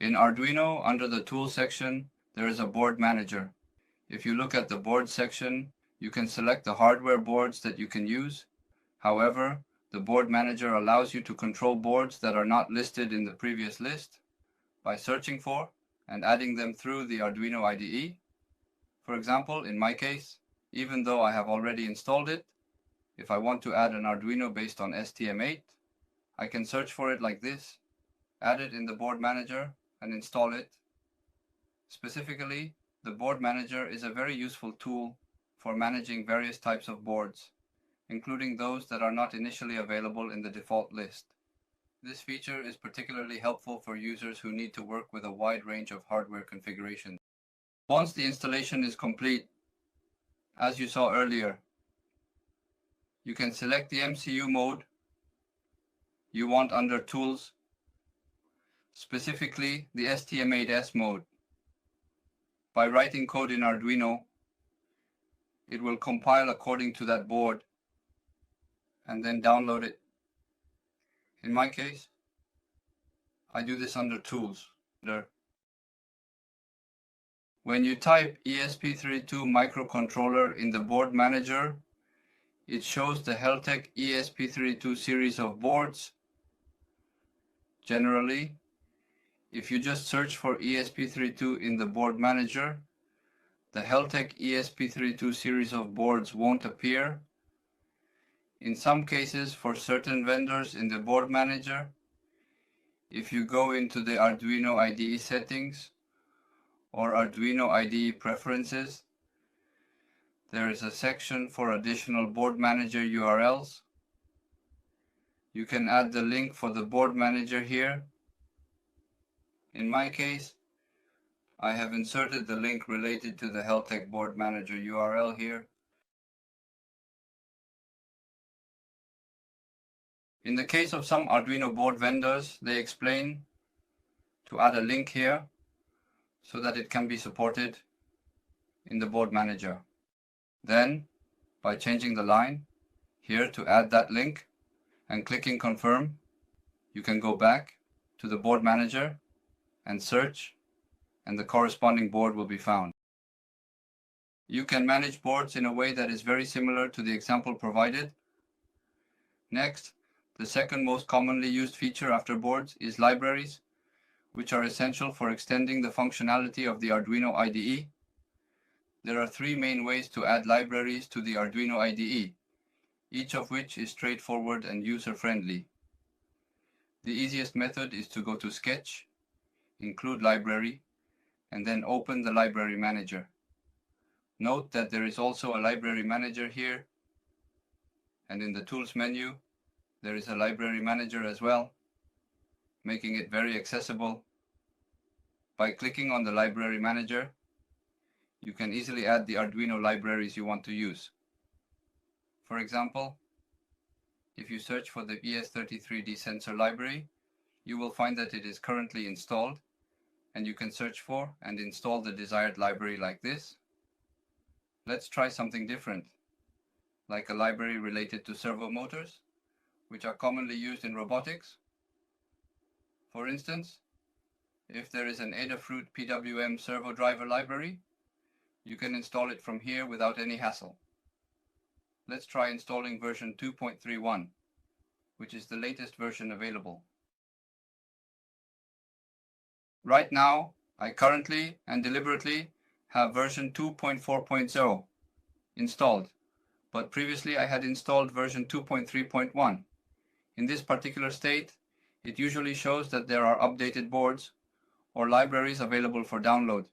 In Arduino, under the Tools section, there is a Board Manager. If you look at the Board section, you can select the hardware boards that you can use. However, the Board Manager allows you to control boards that are not listed in the previous list by searching for and adding them through the Arduino IDE. For example, in my case, even though I have already installed it, if I want to add an Arduino based on STM8, I can search for it like this, add it in the Board Manager, and install it. Specifically, the Board Manager is a very useful tool for managing various types of boards, including those that are not initially available in the default list. This feature is particularly helpful for users who need to work with a wide range of hardware configurations. Once the installation is complete, as you saw earlier, you can select the MCU mode you want under Tools, specifically the STM8S mode. By writing code in Arduino, it will compile according to that board and then download it. In my case, I do this under Tools. When you type ESP32 microcontroller in the Board Manager, it shows the Heltec ESP32 series of boards. Generally, if you just search for ESP32 in the Board Manager, the Heltec ESP32 series of boards won't appear. In some cases, for certain vendors in the Board Manager, if you go into the Arduino IDE settings or Arduino IDE preferences, there is a section for additional Board Manager URLs. You can add the link for the Board Manager here. In my case, I have inserted the link related to the Heltec Board Manager URL here. In the case of some Arduino board vendors, they explain to add a link here so that it can be supported in the Board Manager. Then, by changing the line here to add that link and clicking Confirm, you can go back to the Board Manager and search, and the corresponding board will be found. You can manage boards in a way that is very similar to the example provided. Next, the second most commonly used feature after boards is libraries, which are essential for extending the functionality of the Arduino IDE. There are three main ways to add libraries to the Arduino IDE, each of which is straightforward and user-friendly. The easiest method is to go to Sketch, include Library, and then open the Library Manager. Note that there is also a Library Manager here, and in the Tools menu, there is a Library Manager as well, making it very accessible. By clicking on the Library Manager, you can easily add the Arduino libraries you want to use. For example, if you search for the ES33D sensor library, you will find that it is currently installed, and you can search for and install the desired library like this. Let's try something different, like a library related to servo motors, which are commonly used in robotics. For instance, if there is an Adafruit PWM servo driver library, you can install it from here without any hassle. Let's try installing version 2.31, which is the latest version available. Right now, I currently and deliberately have version 2.4.0 installed, but previously I had installed version 2.3.1. In this particular state, it usually shows that there are updated boards or libraries available for download.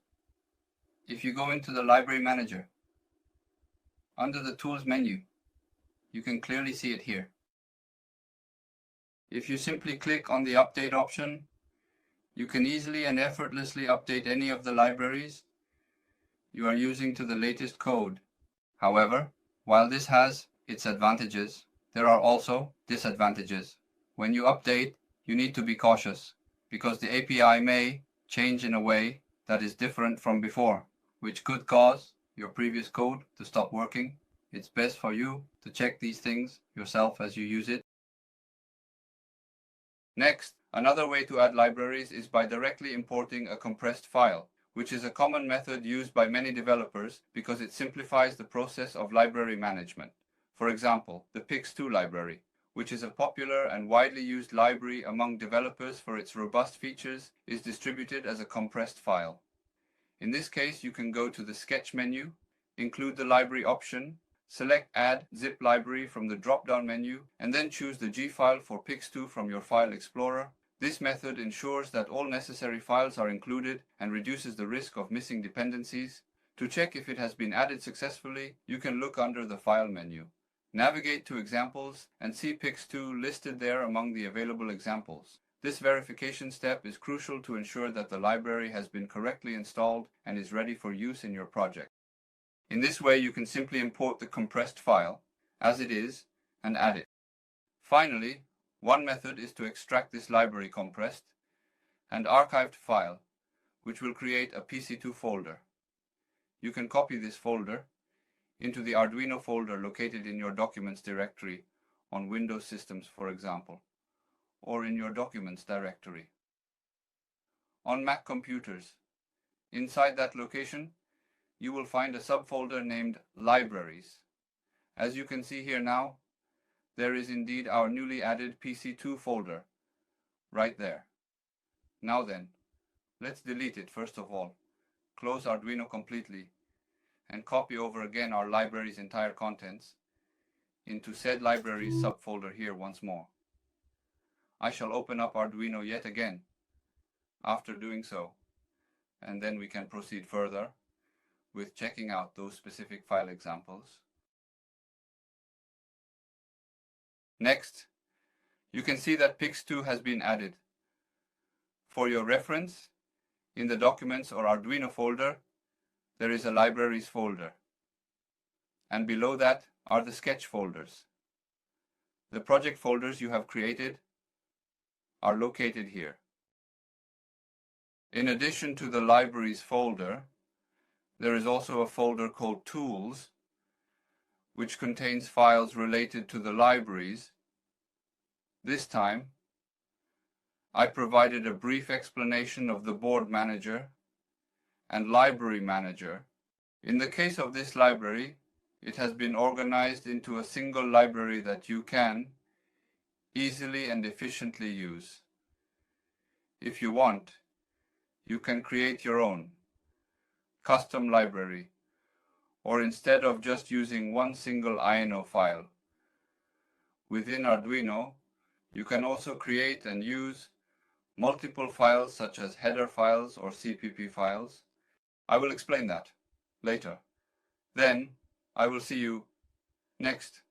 If you go into the Library Manager, under the Tools menu, you can clearly see it here. If you simply click on the Update option, you can easily and effortlessly update any of the libraries you are using to the latest code. However, while this has its advantages, there are also disadvantages. When you update, you need to be cautious, because the API may change in a way that is different from before, which could cause your previous code to stop working. It's best for you to check these things yourself as you use it. Next, Another way to add libraries is by directly importing a compressed file, which is a common method used by many developers because it simplifies the process of library management. For example, the Pix2 library, which is a popular and widely used library among developers for its robust features, is distributed as a compressed file. In this case, you can go to the Sketch menu, include the library option, select Add Zip Library from the drop-down menu, and then choose the G file for Pix2 from your File Explorer. This method ensures that all necessary files are included and reduces the risk of missing dependencies. To check if it has been added successfully, you can look under the File menu. Navigate to Examples and see Pix2 listed there among the available examples. This verification step is crucial to ensure that the library has been correctly installed and is ready for use in your project. In this way, you can simply import the compressed file as it is and add it. Finally, one method is to extract this library compressed and archived file, which will create a PC2 folder. You can copy this folder into the Arduino folder located in your Documents directory on Windows systems, for example, or in your Documents directory. On Mac computers, inside that location, you will find a subfolder named Libraries. As you can see here now, there is indeed our newly added PC2 folder right there. Now then, let's delete it first of all, close Arduino completely, and copy over again our library's entire contents into said libraries subfolder here once more. I shall open up Arduino yet again after doing so, and then we can proceed further with checking out those specific file examples. Next, you can see that Pix2 has been added. For your reference, in the Documents or Arduino folder, there is a Libraries folder, and below that are the Sketch folders. The project folders you have created are located here. In addition to the Libraries folder, there is also a folder called Tools, which contains files related to the libraries. This time, I provided a brief explanation of the Board Manager and Library Manager. In the case of this library, it has been organized into a single library that you can easily and efficiently use. If you want, you can create your own custom library, or instead of just using one single INO file. Within Arduino, you can also create and use multiple files such as header files or CPP files. I will explain that later. Then, I will see you next